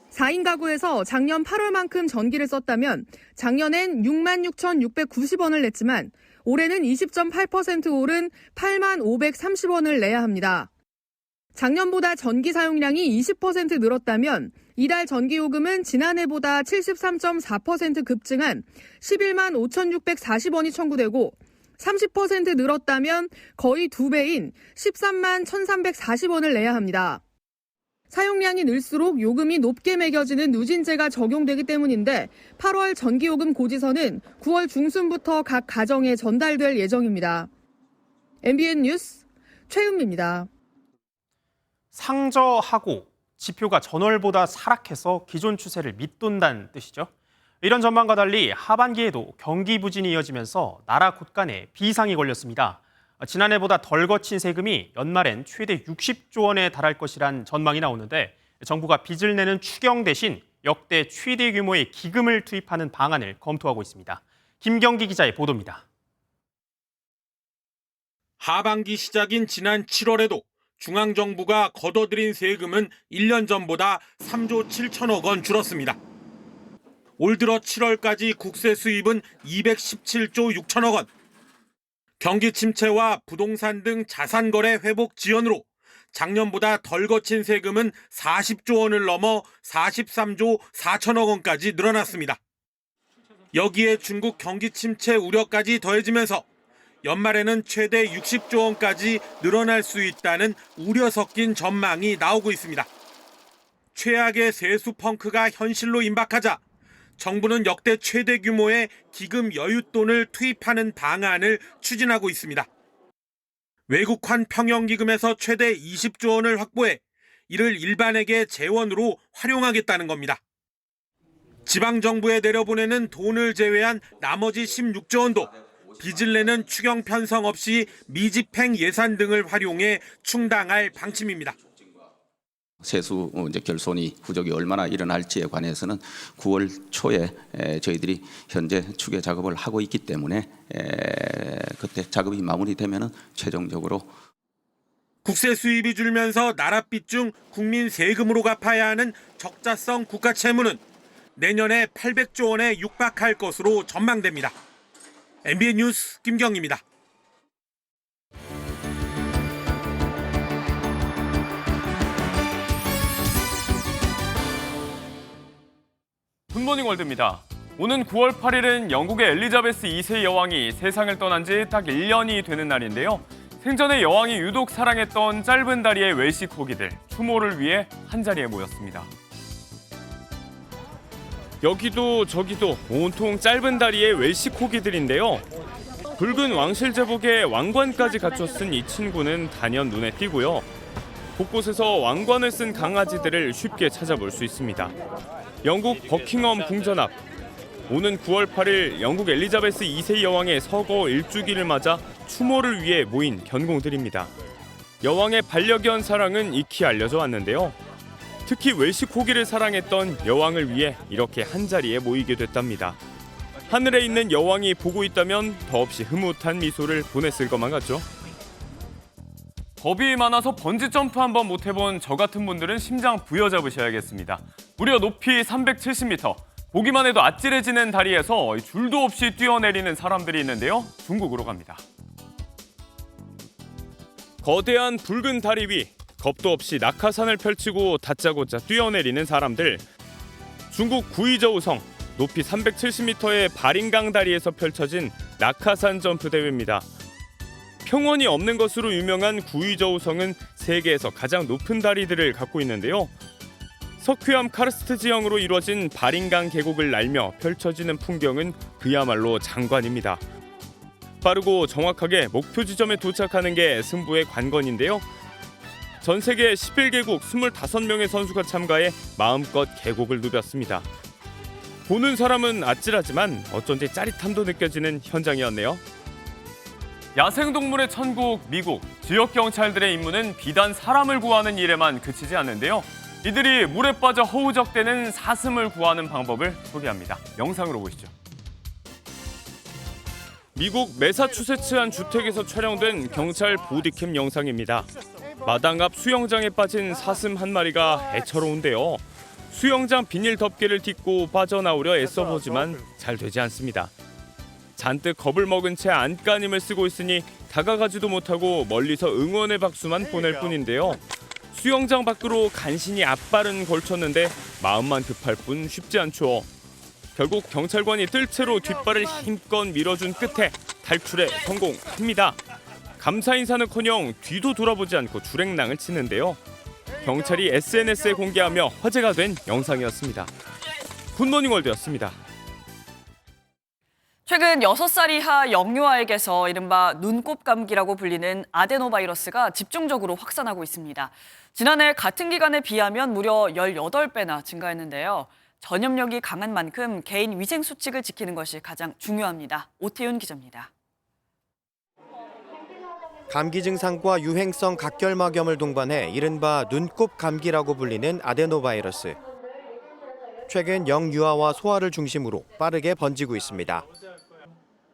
4인 가구에서 작년 8월만큼 전기를 썼다면 작년엔 66,690원을 냈지만 올해는 20.8% 오른 85,530원을 내야 합니다. 작년보다 전기 사용량이 20% 늘었다면 이달 전기요금은 지난해보다 73.4% 급증한 115,640원이 청구되고 30% 늘었다면 거의 2배인 131,340원을 내야 합니다. 사용량이 늘수록 요금이 높게 매겨지는 누진제가 적용되기 때문인데 8월 전기요금 고지서는 9월 중순부터 각 가정에 전달될 예정입니다. MBN 뉴스 최은미입니다. 상저하고 지표가 전월보다 하락해서 기존 추세를 밑돈다는 뜻이죠. 이런 전망과 달리 하반기에도 경기 부진이 이어지면서 나라 곳간에 비상이 걸렸습니다. 지난해보다 덜 거친 세금이 연말엔 최대 60조 원에 달할 것이란 전망이 나오는데 정부가 빚을 내는 추경 대신 역대 최대 규모의 기금을 투입하는 방안을 검토하고 있습니다. 김경기 기자의 보도입니다. 하반기 시작인 지난 7월에도 중앙정부가 걷어들인 세금은 1년 전보다 3조 7천억 원 줄었습니다. 올 들어 7월까지 국세 수입은 217조 6천억 원. 경기 침체와 부동산 등 자산 거래 회복 지연으로 작년보다 덜 거친 세금은 40조 원을 넘어 43조 4천억 원까지 늘어났습니다. 여기에 중국 경기 침체 우려까지 더해지면서 연말에는 최대 60조 원까지 늘어날 수 있다는 우려 섞인 전망이 나오고 있습니다. 최악의 세수 펑크가 현실로 임박하자 정부는 역대 최대 규모의 기금 여윳돈을 투입하는 방안을 추진하고 있습니다. 외국환 평형기금에서 최대 20조 원을 확보해 이를 일반에게 재원으로 활용하겠다는 겁니다. 지방정부에 내려보내는 돈을 제외한 나머지 16조 원도 빚을 내는 추경 편성 없이 미집행 예산 등을 활용해 충당할 방침입니다. 세수 결손이 부족이 얼마나 일어날지에 관해서는 9월 초에 저희들이 현재 추계 작업을 하고 있기 때문에 그때 작업이 마무리되면 최종적으로 국세 수입이 줄면서 나랏빚 중 국민 세금으로 갚아야 하는 적자성 국가 채무는 내년에 800조 원에 육박할 것으로 전망됩니다. MBN 뉴스 김경입니다. 굿모닝 월드입니다. 오는 9월 8일은 영국의 엘리자베스 2세 여왕이 세상을 떠난 지 딱 1년이 되는 날인데요. 생전에 여왕이 유독 사랑했던 짧은 다리의 웰시 코기들, 추모를 위해 한자리에 모였습니다. 여기도 저기도 온통 짧은 다리의 웰시 코기들인데요. 붉은 왕실 제복에 왕관까지 갖춰 쓴 이 친구는 단연 눈에 띄고요. 곳곳에서 왕관을 쓴 강아지들을 쉽게 찾아볼 수 있습니다. 영국 버킹엄 궁전 앞. 오는 9월 8일 영국 엘리자베스 2세 여왕의 서거 1주기를 맞아 추모를 위해 모인 견공들입니다. 여왕의 반려견 사랑은 익히 알려져 왔는데요. 특히 웰시 코기를 사랑했던 여왕을 위해 이렇게 한자리에 모이게 됐답니다. 하늘에 있는 여왕이 보고 있다면 더없이 흐뭇한 미소를 보냈을 것만 같죠. 겁이 많아서 번지점프 한번 못 해본 저 같은 분들은 심장 부여잡으셔야겠습니다. 무려 높이 370m, 보기만 해도 아찔해지는 다리에서 줄도 없이 뛰어내리는 사람들이 있는데요. 중국으로 갑니다. 거대한 붉은 다리 위, 겁도 없이 낙하산을 펼치고 다짜고짜 뛰어내리는 사람들. 중국 구이저우성, 높이 370m의 바링강 다리에서 펼쳐진 낙하산 점프 대회입니다. 평원이 없는 것으로 유명한 구이저우성은 세계에서 가장 높은 다리들을 갖고 있는데요. 석회암 카르스트 지형으로 이루어진 바링강 계곡을 날며 펼쳐지는 풍경은 그야말로 장관입니다. 빠르고 정확하게 목표 지점에 도착하는 게 승부의 관건인데요. 전 세계 11개국 25명의 선수가 참가해 마음껏 계곡을 누볐습니다. 보는 사람은 아찔하지만 어쩐지 짜릿함도 느껴지는 현장이었네요. 야생동물의 천국 미국. 지역 경찰들의 임무는 비단 사람을 구하는 일에만 그치지 않는데요. 이들이 물에 빠져 허우적대는 사슴을 구하는 방법을 소개합니다. 영상으로 보시죠. 미국 매사추세츠 한 주택에서 촬영된 경찰 보디캠 영상입니다. 마당 앞 수영장에 빠진 사슴 한 마리가 애처로운데요. 수영장 비닐 덮개를 딛고 빠져나오려 애써보지만 잘 되지 않습니다. 잔뜩 겁을 먹은 채 안간힘을 쓰고 있으니 다가가지도 못하고 멀리서 응원의 박수만 보낼 뿐인데요. 수영장 밖으로 간신히 앞발은 걸쳤는데 마음만 급할 뿐 쉽지 않죠. 결국 경찰관이 뜰채로 뒷발을 힘껏 밀어준 끝에 탈출에 성공합니다. 감사 인사는커녕 뒤도 돌아보지 않고 주랭랑을 치는데요. 경찰이 SNS에 공개하며 화제가 된 영상이었습니다. 굿모닝 월드였습니다. 최근 6살 이하 영유아에게서 이른바 눈곱 감기라고 불리는 아데노바이러스가 집중적으로 확산하고 있습니다. 지난해 같은 기간에 비하면 무려 18배나 증가했는데요. 전염력이 강한 만큼 개인 위생 수칙을 지키는 것이 가장 중요합니다. 오태윤 기자입니다. 감기 증상과 유행성 각결막염을 동반해 이른바 눈곱 감기라고 불리는 아데노바이러스. 최근 영유아와 소아를 중심으로 빠르게 번지고 있습니다.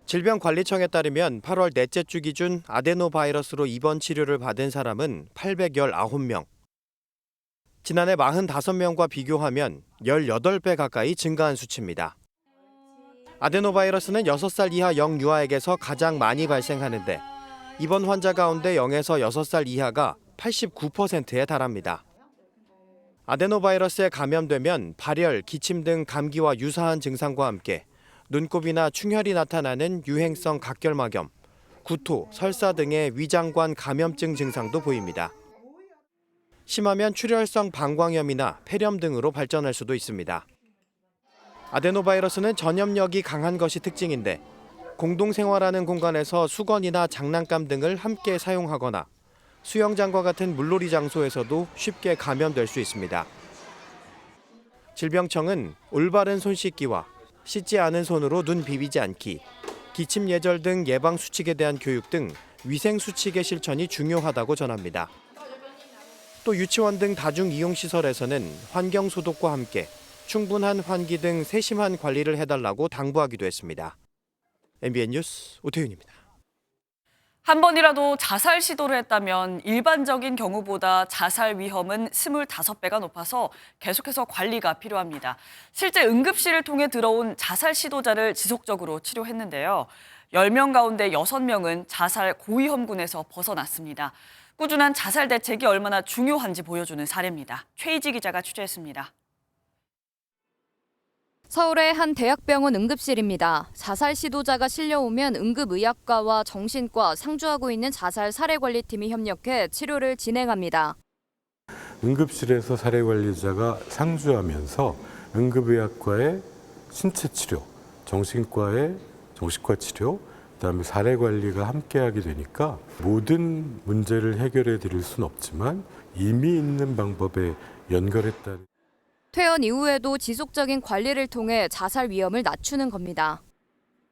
질병관리청에 따르면 8월 넷째 주 기준 아데노바이러스로 입원 치료를 받은 사람은 819명. 지난해 45명과 비교하면 18배 가까이 증가한 수치입니다. 아데노바이러스는 6살 이하 영유아에게서 가장 많이 발생하는데 이번 환자 가운데 0에서 6살 이하가 89%에 달합니다. 아데노바이러스에 감염되면 발열, 기침 등 감기와 유사한 증상과 함께 눈곱이나 충혈이 나타나는 유행성 각결막염, 구토, 설사 등의 위장관 감염증 증상도 보입니다. 심하면 출혈성 방광염이나 폐렴 등으로 발전할 수도 있습니다. 아데노바이러스는 전염력이 강한 것이 특징인데 공동생활하는 공간에서 수건이나 장난감 등을 함께 사용하거나 수영장과 같은 물놀이 장소에서도 쉽게 감염될 수 있습니다. 질병청은 올바른 손 씻기와 씻지 않은 손으로 눈 비비지 않기, 기침 예절 등 예방 수칙에 대한 교육 등 위생 수칙의 실천이 중요하다고 전합니다. 또 유치원 등 다중이용시설에서는 환경 소독과 함께 충분한 환기 등 세심한 관리를 해달라고 당부하기도 했습니다. MBN 뉴스 오태윤입니다. 한 번이라도 자살 시도를 했다면 일반적인 경우보다 자살 위험은 25배가 높아서 계속해서 관리가 필요합니다. 실제 응급실을 통해 들어온 자살 시도자를 지속적으로 치료했는데요. 10명 가운데 6명은 자살 고위험군에서 벗어났습니다. 꾸준한 자살 대책이 얼마나 중요한지 보여주는 사례입니다. 최희지 기자가 취재했습니다. 서울의 한 대학병원 응급실입니다. 자살 시도자가 실려오면 응급의학과와 정신과, 상주하고 있는 자살 사례관리팀이 협력해 치료를 진행합니다. 응급실에서 사례관리자가 상주하면서 응급의학과의 신체 치료, 정신과의 정신과 치료, 그다음에 사례관리가 함께하게 되니까 모든 문제를 해결해 드릴 수는 없지만 이미 있는 방법에 연결했다. 퇴원 이후에도 지속적인 관리를 통해 자살 위험을 낮추는 겁니다.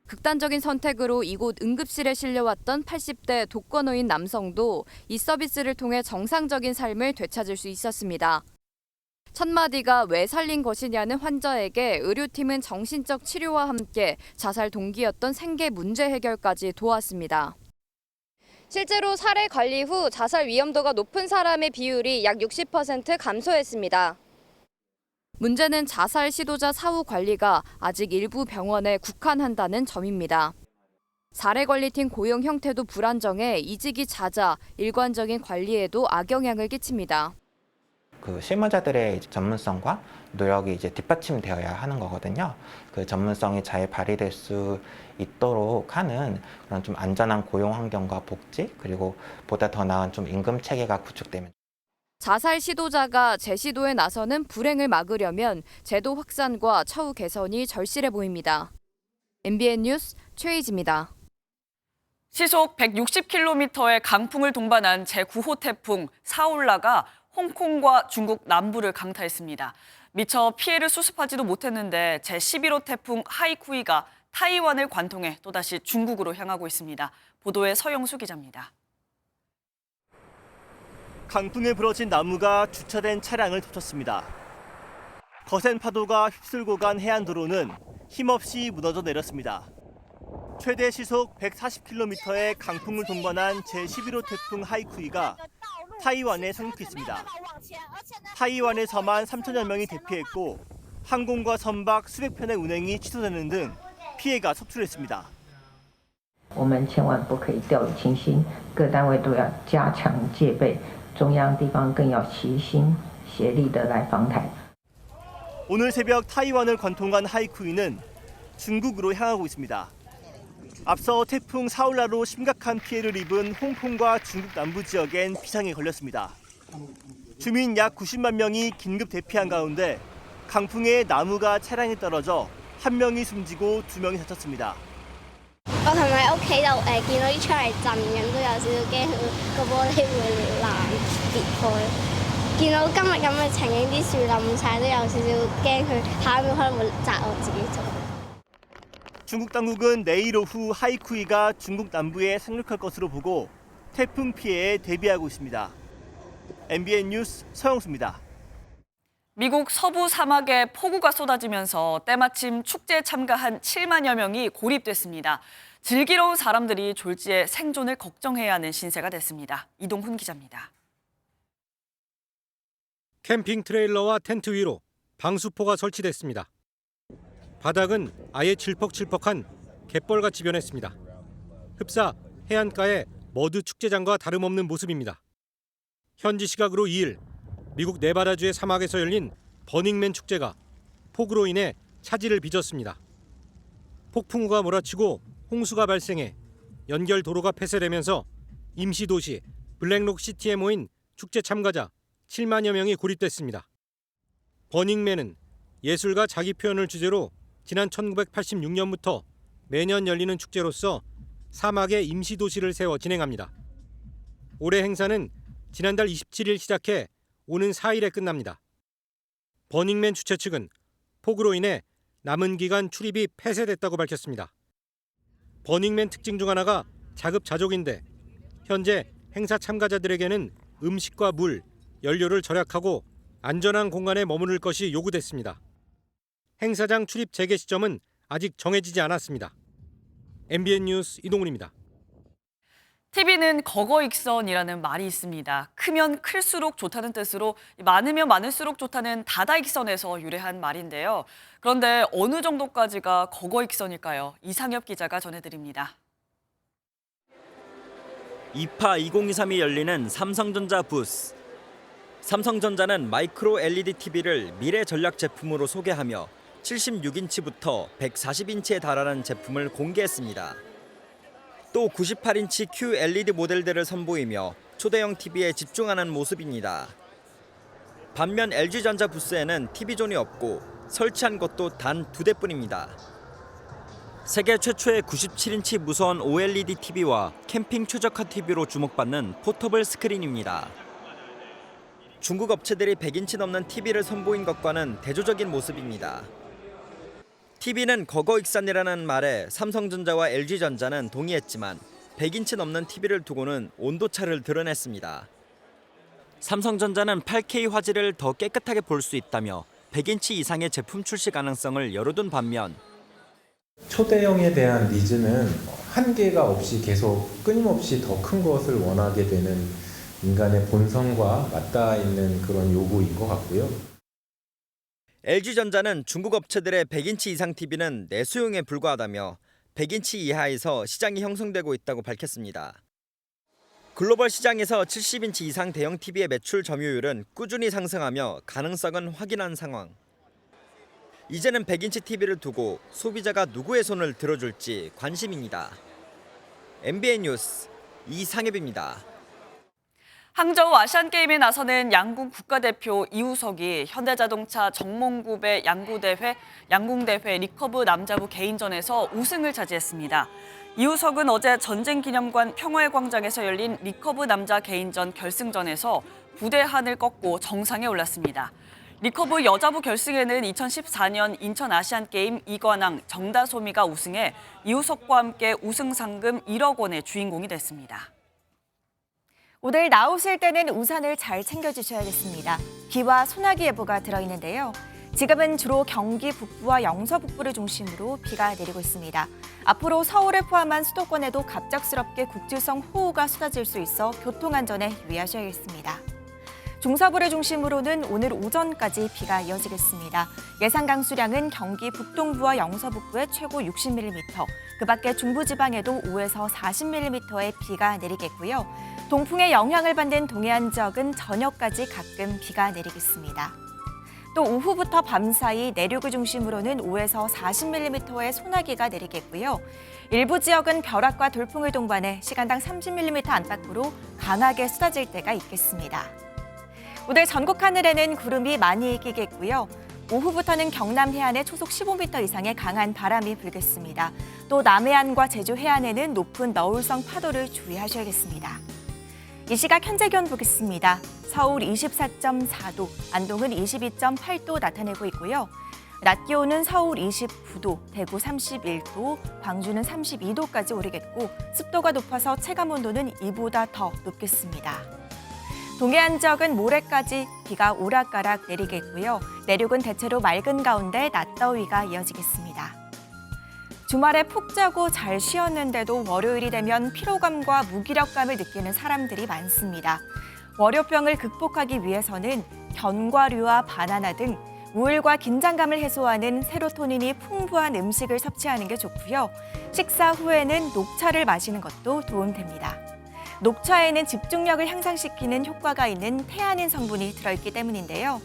극단적인 선택으로 이곳 응급실에 실려왔던 80대 독거노인 남성도 이 서비스를 통해 정상적인 삶을 되찾을 수 있었습니다. 첫마디가 왜 살린 것이냐는 환자에게 의료팀은 정신적 치료와 함께 자살 동기였던 생계 문제 해결까지 도왔습니다. 실제로 사례 관리 후 자살 위험도가 높은 사람의 비율이 약 60% 감소했습니다. 문제는 자살 시도자 사후 관리가 아직 일부 병원에 국한한다는 점입니다. 사례관리팀 고용 형태도 불안정해 이직이 잦아 일관적인 관리에도 악영향을 끼칩니다. 그 실무자들의 전문성과 노력이 이제 뒷받침되어야 하는 거거든요. 그 전문성이 잘 발휘될 수 있도록 하는 그런 좀 안전한 고용 환경과 복지, 그리고 보다 더 나은 좀 임금 체계가 구축되면. 자살 시도자가 재시도에 나서는 불행을 막으려면 제도 확산과 처우 개선이 절실해 보입니다. MBN 뉴스 최희지입니다. 시속 160km의 강풍을 동반한 제9호 태풍 사울라가 홍콩과 중국 남부를 강타했습니다. 미처 피해를 수습하지도 못했는데 제11호 태풍 하이쿠이가 타이완을 관통해 또다시 중국으로 향하고 있습니다. 보도에 서영수 기자입니다. 강풍에 부러진 나무가 주차된 차량을 덮쳤습니다. 거센 파도가 휩쓸고 간 해안도로는 힘없이 무너져 내렸습니다. 최대 시속 140km의 강풍을 동반한 제11호 태풍 하이쿠이가 타이완에 상륙했습니다. 타이완에서만 3천여 명이 대피했고 항공과 선박 수백 편의 운행이 취소되는 등 피해가 속출했습니다. 我们千万不可以掉以轻心，各单位都要加强戒备，中央地方更要齐心协力的来防台。 오늘 새벽 타이완을 관통한 하이쿠이는 중국으로 향하고 있습니다. 앞서 태풍 사울라로 심각한 피해를 입은 홍콩과 중국 남부 지역엔 비상에 걸렸습니다. 주민 약 90만 명이 긴급 대피한 가운데 강풍에 나무가 차량에 떨어져 1명이 숨지고 2명이 다쳤습니다. 我同喺屋企度見到啲窗係震緊，都有少少驚個玻璃會爛跌開。見到今日咁嘅情景，啲樹冧晒，都有少少驚佢下一秒可能會砸我自己度。 중국 당국은 내일 오후 하이쿠이가 중국 남부에 상륙할 것으로 보고 태풍 피해에 대비하고 있습니다. MBN 뉴스 서영수입니다. 미국 서부 사막에 폭우가 쏟아지면서 때마침 축제에 참가한 7만여 명이 고립됐습니다. 즐기러온 사람들이 졸지에 생존을 걱정해야 하는 신세가 됐습니다. 이동훈 기자입니다. 캠핑 트레일러와 텐트 위로 방수포가 설치됐습니다. 바닥은 아예 질퍽질퍽한 갯벌같이 변했습니다. 흡사 해안가의 머드 축제장과 다름없는 모습입니다. 현지 시각으로 2일 미국 네바다주의 사막에서 열린 버닝맨 축제가 폭우로 인해 차질을 빚었습니다. 폭풍우가 몰아치고 홍수가 발생해 연결 도로가 폐쇄되면서 임시도시 블랙록시티에 모인 축제 참가자 7만여 명이 고립됐습니다. 버닝맨은 예술과 자기 표현을 주제로 지난 1986년부터 매년 열리는 축제로서 사막에 임시도시를 세워 진행합니다. 올해 행사는 지난달 27일 시작해 오는 4일에 끝납니다. 버닝맨 주최 측은 폭우로 인해 남은 기간 출입이 폐쇄됐다고 밝혔습니다. 버닝맨 특징 중 하나가 자급자족인데 현재 행사 참가자들에게는 음식과 물, 연료를 절약하고 안전한 공간에 머무를 것이 요구됐습니다. 행사장 출입 재개 시점은 아직 정해지지 않았습니다. MBN 뉴스 이동훈입니다. TV는 거거익선이라는 말이 있습니다. 크면 클수록 좋다는 뜻으로 많으면 많을수록 좋다는 다다익선에서 유래한 말인데요. 그런데 어느 정도까지가 거거익선일까요? 이상엽 기자가 전해드립니다. 이파 2023이 열리는 삼성전자 부스. 삼성전자는 마이크로 LED TV를 미래 전략 제품으로 소개하며 76인치부터 140인치에 달하는 제품을 공개했습니다. 또 98인치 QLED 모델들을 선보이며 초대형 TV에 집중하는 모습입니다. 반면 LG전자 부스에는 TV존이 없고 설치한 것도 단 2대뿐입니다. 세계 최초의 97인치 무선 OLED TV와 캠핑 최적화 TV로 주목받는 포터블 스크린입니다. 중국 업체들이 100인치 넘는 TV를 선보인 것과는 대조적인 모습입니다. TV는 거거익선이라는 말에 삼성전자와 LG전자는 동의했지만 100인치 넘는 TV를 두고는 온도차를 드러냈습니다. 삼성전자는 8K 화질을 더 깨끗하게 볼 수 있다며 100인치 이상의 제품 출시 가능성을 열어둔 반면 초대형에 대한 니즈는 한계가 없이 계속 끊임없이 더 큰 것을 원하게 되는 인간의 본성과 맞닿아 있는 그런 요구인 것 같고요. LG전자는 중국 업체들의 100인치 이상 TV는 내수용에 불과하다며 100인치 이하에서 시장이 형성되고 있다고 밝혔습니다. 글로벌 시장에서 70인치 이상 대형 TV의 매출 점유율은 꾸준히 상승하며 가능성은 확인한 상황. 이제는 100인치 TV를 두고 소비자가 누구의 손을 들어줄지 관심입니다. MBN 뉴스 이상엽입니다. 항저우 아시안게임에 나서는 양궁 국가대표 이우석이 현대자동차 정몽구배 양궁대회 리커브 남자부 개인전에서 우승을 차지했습니다. 이우석은 어제 전쟁기념관 평화의 광장에서 열린 리커브 남자 개인전 결승전에서 부대한을 꺾고 정상에 올랐습니다. 리커브 여자부 결승에는 2014년 인천 아시안게임 이관왕 정다솜이가 우승해 이우석과 함께 우승 상금 1억 원의 주인공이 됐습니다. 오늘 나오실 때는 우산을 잘 챙겨주셔야겠습니다. 비와 소나기 예보가 들어있는데요. 지금은 주로 경기 북부와 영서 북부를 중심으로 비가 내리고 있습니다. 앞으로 서울을 포함한 수도권에도 갑작스럽게 국지성 호우가 쏟아질 수 있어 교통안전에 유의하셔야겠습니다. 중서부를 중심으로는 오늘 오전까지 비가 이어지겠습니다. 예상 강수량은 경기 북동부와 영서 북부에 최고 60mm, 그 밖에 중부지방에도 5에서 40mm의 비가 내리겠고요. 동풍의 영향을 받는 동해안 지역은 저녁까지 가끔 비가 내리겠습니다. 또 오후부터 밤사이 내륙을 중심으로는 5에서 40mm의 소나기가 내리겠고요. 일부 지역은 벼락과 돌풍을 동반해 시간당 30mm 안팎으로 강하게 쏟아질 때가 있겠습니다. 오늘 전국 하늘에는 구름이 많이 끼겠고요. 오후부터는 경남 해안에 초속 15m 이상의 강한 바람이 불겠습니다. 또 남해안과 제주 해안에는 높은 너울성 파도를 주의하셔야겠습니다. 이 시각 현재 기온 보겠습니다. 서울 24.4도, 안동은 22.8도 나타내고 있고요. 낮 기온은 서울 29도, 대구 31도, 광주는 32도까지 오르겠고 습도가 높아서 체감온도는 이보다 더 높겠습니다. 동해안 지역은 모레까지 비가 오락가락 내리겠고요. 내륙은 대체로 맑은 가운데 낮더위가 이어지겠습니다. 주말에 푹 자고 잘 쉬었는데도 월요일이 되면 피로감과 무기력감을 느끼는 사람들이 많습니다. 월요병을 극복하기 위해서는 견과류와 바나나 등 우울과 긴장감을 해소하는 세로토닌이 풍부한 음식을 섭취하는 게 좋고요. 식사 후에는 녹차를 마시는 것도 도움됩니다. 녹차에는 집중력을 향상시키는 효과가 있는 태아닌 성분이 들어있기 때문인데요.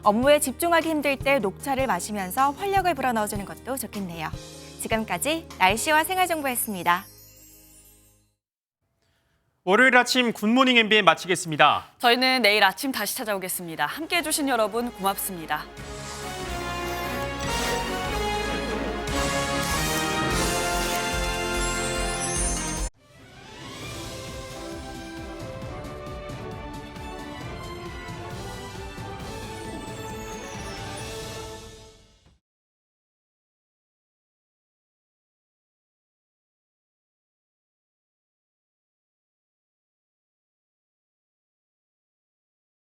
업무에 집중하기 힘들 때 녹차를 마시면서 활력을 불어넣어주는 것도 좋겠네요. 지금까지 날씨와 생활정보였습니다. 월요일 아침 굿모닝 MBN 마치겠습니다. 저희는 내일 아침 다시 찾아오겠습니다. 함께해 주신 여러분 고맙습니다.